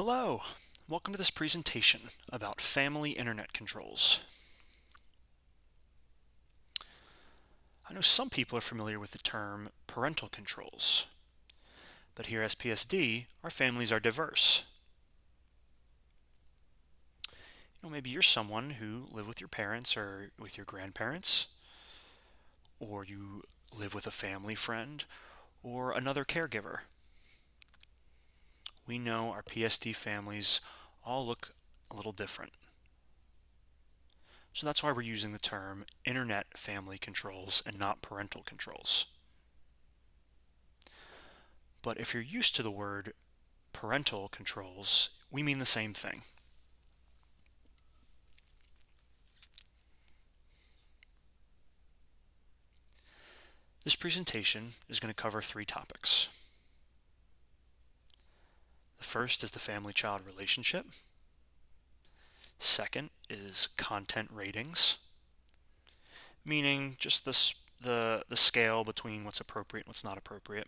Hello, welcome to this presentation about family internet controls. I know some people are familiar with the term parental controls, but here at SPSD, our families are diverse. Maybe you're someone who live with your parents or with your grandparents, or you live with a family friend or another caregiver. We know our PSD families all look a little different. So that's why we're using the term internet family controls and not parental controls. But if you're used to the word parental controls, we mean the same thing. This presentation is going to cover three topics. The first is the family-child relationship. Second is content ratings, meaning just the scale between what's appropriate and what's not appropriate.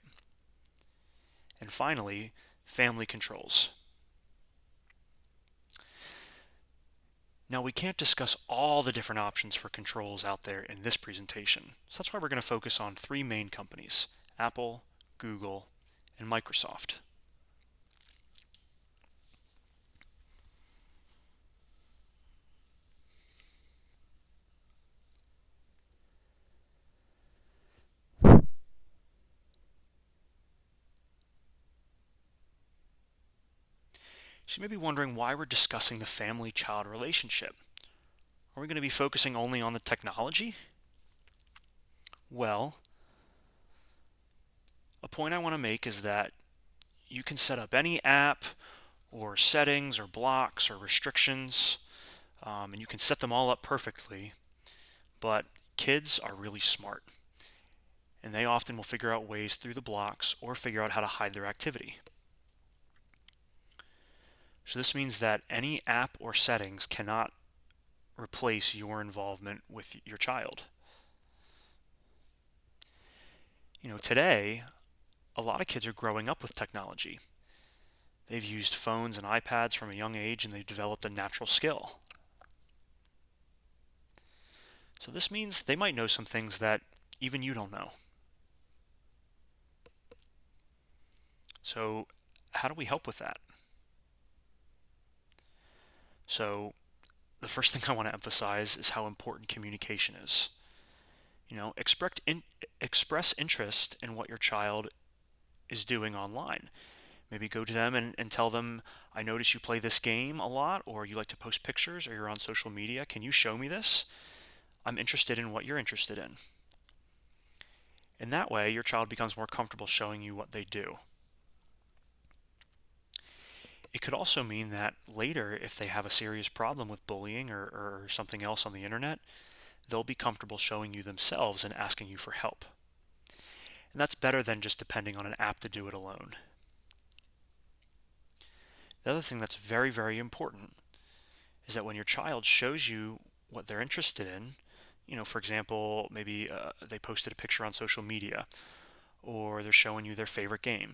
And finally, family controls. Now, we can't discuss all the different options for controls out there in this presentation, so that's why we're going to focus on three main companies: Apple, Google, and Microsoft. So you may be wondering why we're discussing the family-child relationship. Are we going to be focusing only on the technology? Well, a point I want to make is that you can set up any app or settings or blocks or restrictions, and you can set them all up perfectly, but kids are really smart, and they often will figure out ways through the blocks or figure out how to hide their activity. So this means that any app or settings cannot replace your involvement with your child. Today, a lot of kids are growing up with technology. They've used phones and iPads from a young age, and they've developed a natural skill. So this means they might know some things that even you don't know. So how do we help with that? So the first thing I want to emphasize is how important communication is. Express interest in what your child is doing online. Maybe go to them and tell them, I notice you play this game a lot, or you like to post pictures, or you're on social media. Can you show me this? I'm interested in what you're interested in. In that way, your child becomes more comfortable showing you what they do. It could also mean that later, if they have a serious problem with bullying or something else on the internet, they'll be comfortable showing you themselves and asking you for help. And that's better than just depending on an app to do it alone. The other thing that's very, very important is that when your child shows you what they're interested in, for example, maybe they posted a picture on social media, or they're showing you their favorite game.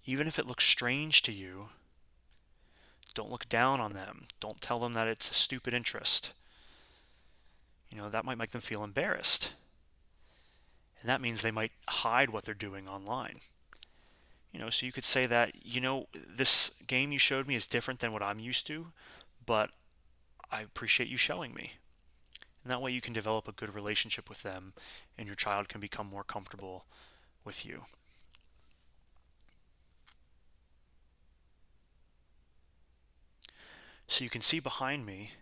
Even if it looks strange to you, don't look down on them. Don't tell them that it's a stupid interest. That might make them feel embarrassed. And that means they might hide what they're doing online. So you could say that, this game you showed me is different than what I'm used to, but I appreciate you showing me. And that way you can develop a good relationship with them, and your child can become more comfortable with you. So you can see behind me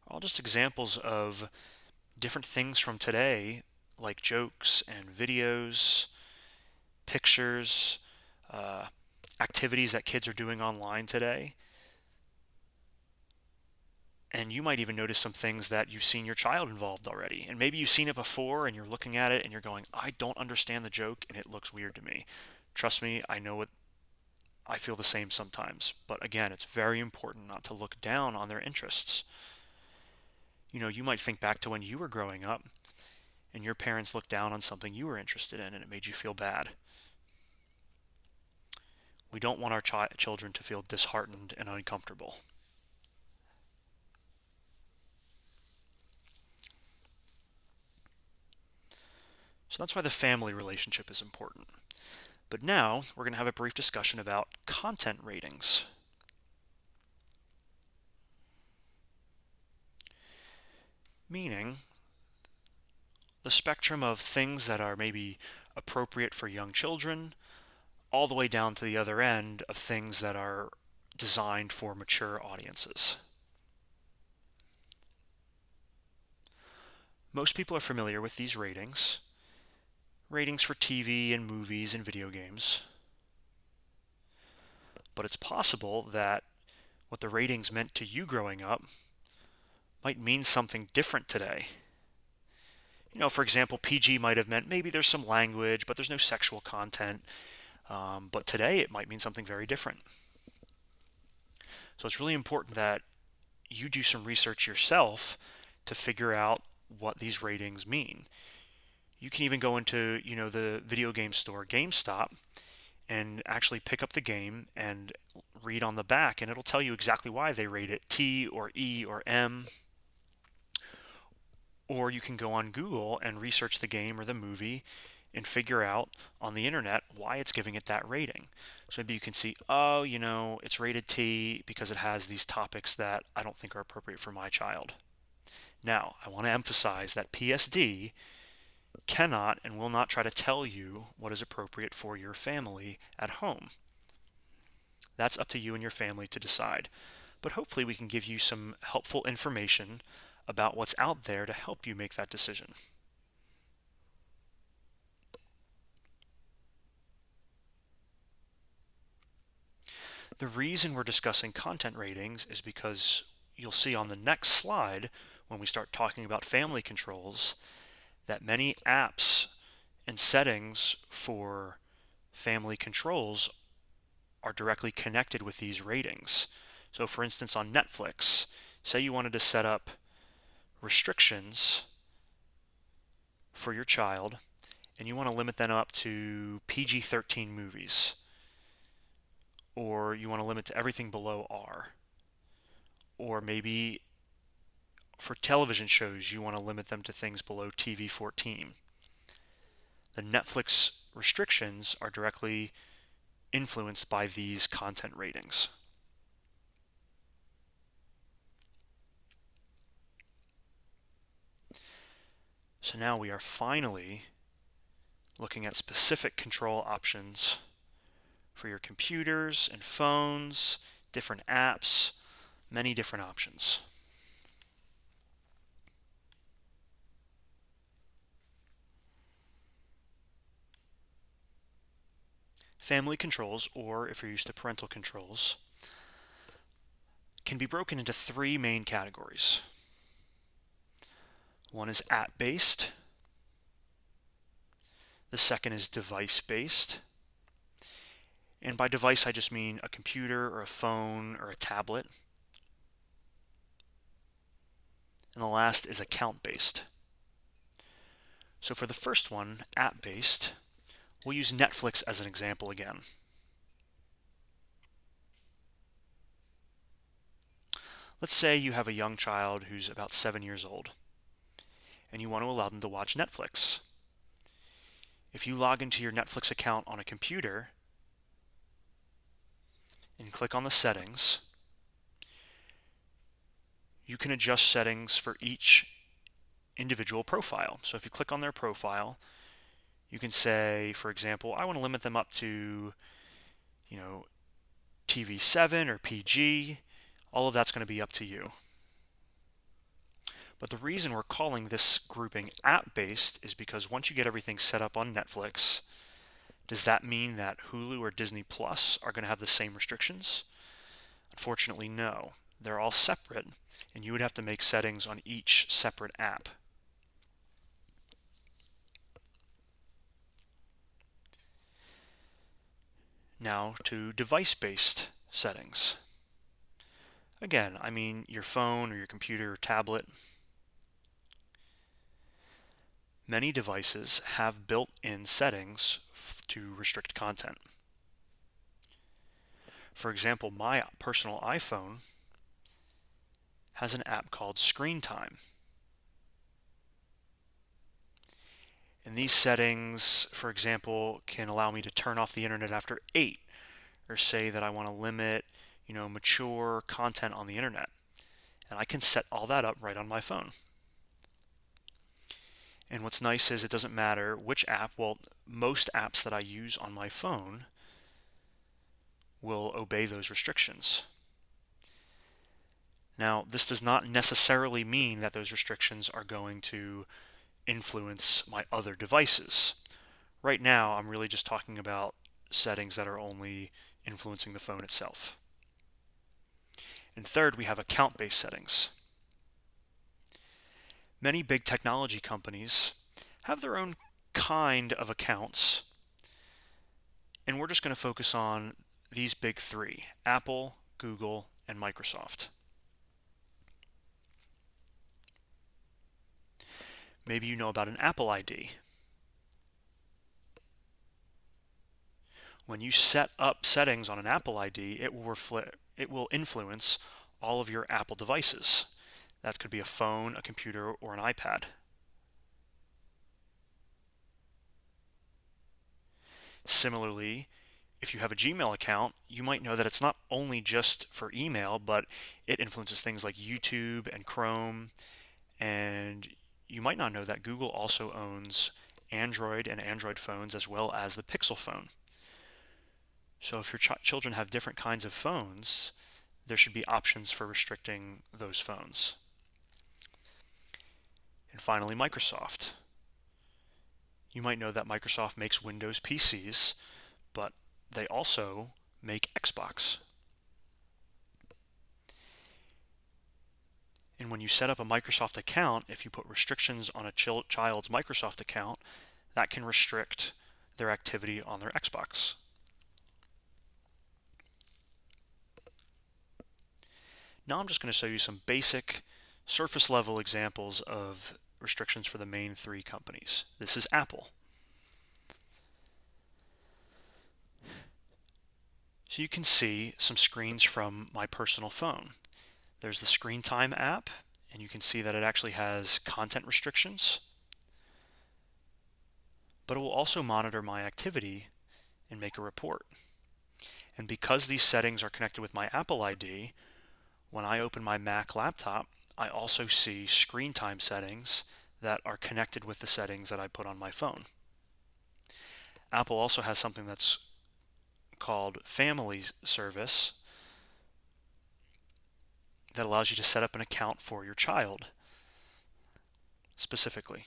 are all just examples of different things from today, like jokes and videos, pictures, activities that kids are doing online today. And you might even notice some things that you've seen your child involved already. And maybe you've seen it before and you're looking at it and you're going, I don't understand the joke and it looks weird to me. Trust me, I know it. I feel the same sometimes. But again, it's very important not to look down on their interests. You might think back to when you were growing up and your parents looked down on something you were interested in and it made you feel bad. We don't want our children to feel disheartened and uncomfortable. So that's why the family relationship is important. But now we're going to have a brief discussion about content ratings. Meaning the spectrum of things that are maybe appropriate for young children, all the way down to the other end of things that are designed for mature audiences. Most people are familiar with these ratings. Ratings for TV and movies and video games. But it's possible that what the ratings meant to you growing up might mean something different today. For example, PG might have meant maybe there's some language, but there's no sexual content. But today it might mean something very different. So it's really important that you do some research yourself to figure out what these ratings mean. You can even go into, the video game store, GameStop, and actually pick up the game and read on the back, and it'll tell you exactly why they rate it T or E or M. Or you can go on Google and research the game or the movie and figure out on the internet why it's giving it that rating. So maybe you can see, it's rated T because it has these topics that I don't think are appropriate for my child. Now, I want to emphasize that PSD cannot and will not try to tell you what is appropriate for your family at home. That's up to you and your family to decide. But hopefully we can give you some helpful information about what's out there to help you make that decision. The reason we're discussing content ratings is because you'll see on the next slide, when we start talking about family controls, that many apps and settings for family controls are directly connected with these ratings. So for instance, on Netflix, say you wanted to set up restrictions for your child and you want to limit them up to PG-13 movies, or you want to limit to everything below R, or maybe for television shows you want to limit them to things below TV-14. The Netflix restrictions are directly influenced by these content ratings. So now we are finally looking at specific control options for your computers and phones, different apps, many different options. Family controls, or if you're used to parental controls, can be broken into three main categories. One is app-based. The second is device-based. And by device, I just mean a computer or a phone or a tablet. And the last is account-based. So for the first one, app-based, we'll use Netflix as an example again. Let's say you have a young child who's about 7 years old, and you want to allow them to watch Netflix. If you log into your Netflix account on a computer and click on the settings, you can adjust settings for each individual profile. So if you click on their profile, you can say, for example, I want to limit them up to, TV7 or PG. All of that's going to be up to you. But the reason we're calling this grouping app-based is because once you get everything set up on Netflix, does that mean that Hulu or Disney Plus are going to have the same restrictions? Unfortunately, no. They're all separate, and you would have to make settings on each separate app. Now to device-based settings. Again, I mean your phone or your computer or tablet. Many devices have built-in settings to restrict content. For example, my personal iPhone has an app called Screen Time. And these settings, for example, can allow me to turn off the internet after 8, or say that I want to limit, mature content on the internet. And I can set all that up right on my phone. And what's nice is it doesn't matter which app. Well, most apps that I use on my phone will obey those restrictions. Now, this does not necessarily mean that those restrictions are going to influence my other devices. Right now, I'm really just talking about settings that are only influencing the phone itself. And third, we have account-based settings. Many big technology companies have their own kind of accounts, and we're just going to focus on these big three: Apple, Google, and Microsoft. Maybe you know about an Apple ID. When you set up settings on an Apple ID, it will influence all of your Apple devices. That could be a phone, a computer, or an iPad. Similarly, if you have a Gmail account, you might know that it's not only just for email, but it influences things like YouTube and Chrome. And you might not know that Google also owns Android and Android phones, as well as the Pixel phone. So if your children have different kinds of phones, there should be options for restricting those phones. And finally, Microsoft. You might know that Microsoft makes Windows PCs, but they also make Xbox. And when you set up a Microsoft account, if you put restrictions on a child's Microsoft account, that can restrict their activity on their Xbox. Now I'm just going to show you some basic surface level examples of restrictions for the main three companies. This is Apple. So you can see some screens from my personal phone. There's the Screen Time app, and you can see that it actually has content restrictions, but it will also monitor my activity and make a report. And because these settings are connected with my Apple ID, when I open my Mac laptop, I also see screen time settings that are connected with the settings that I put on my phone. Apple also has something that's called Family Service that allows you to set up an account for your child specifically.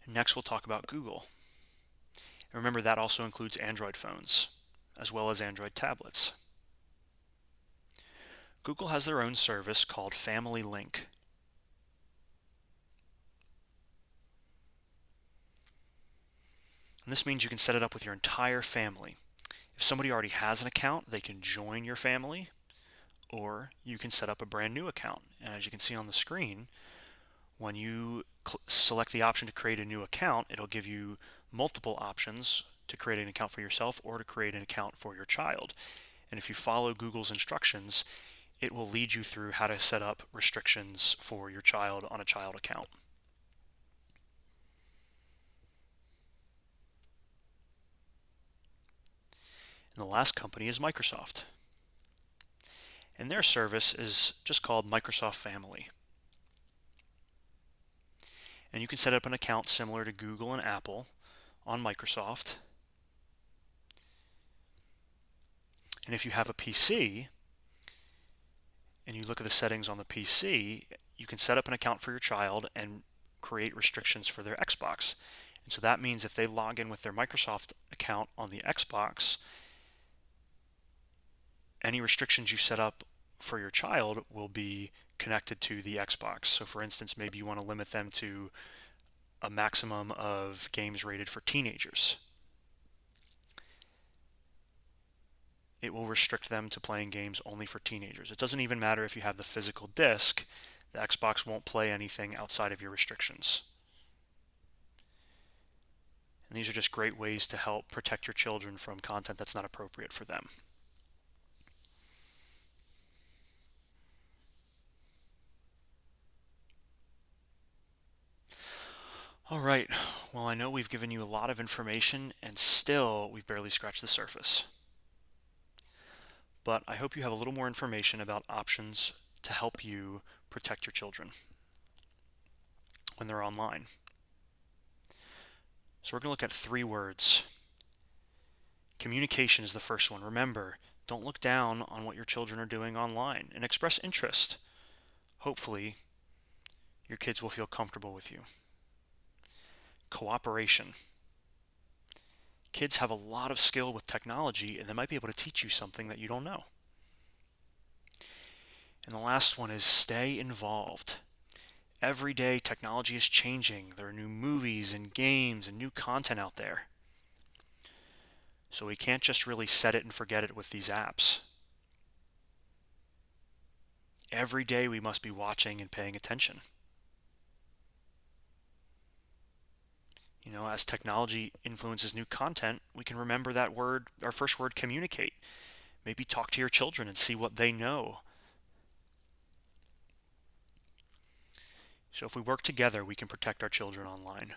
Next, we'll talk about Google. And remember, that also includes Android phones, as well as Android tablets. Google has their own service called Family Link. And this means you can set it up with your entire family. If somebody already has an account, they can join your family, or you can set up a brand new account. And as you can see on the screen, when you select the option to create a new account, it'll give you multiple options to create an account for yourself or to create an account for your child. And if you follow Google's instructions, it will lead you through how to set up restrictions for your child on a child account. And the last company is Microsoft. And their service is just called Microsoft Family. And you can set up an account similar to Google and Apple on Microsoft. And if you have a PC and you look at the settings on the PC, you can set up an account for your child and create restrictions for their Xbox. And so that means if they log in with their Microsoft account on the Xbox, any restrictions you set up for your child will be connected to the Xbox. So for instance, maybe you want to limit them to a maximum of games rated for teenagers. It will restrict them to playing games only for teenagers. It doesn't even matter if you have the physical disc, The Xbox won't play anything outside of your restrictions. And these are just great ways to help protect your children from content that's not appropriate for them. All right, well, I know we've given you a lot of information and still we've barely scratched the surface. But I hope you have a little more information about options to help you protect your children when they're online. So we're going to look at 3 words. Communication is the first one. Remember, don't look down on what your children are doing online and express interest. Hopefully, your kids will feel comfortable with you. Cooperation. Kids have a lot of skill with technology and they might be able to teach you something that you don't know. And the last one is stay involved. Every day technology is changing. There are new movies and games and new content out there. So we can't just really set it and forget it with these apps. Every day we must be watching and paying attention. As technology influences new content, we can remember that word, our first word, communicate. Maybe talk to your children and see what they know. So if we work together, we can protect our children online.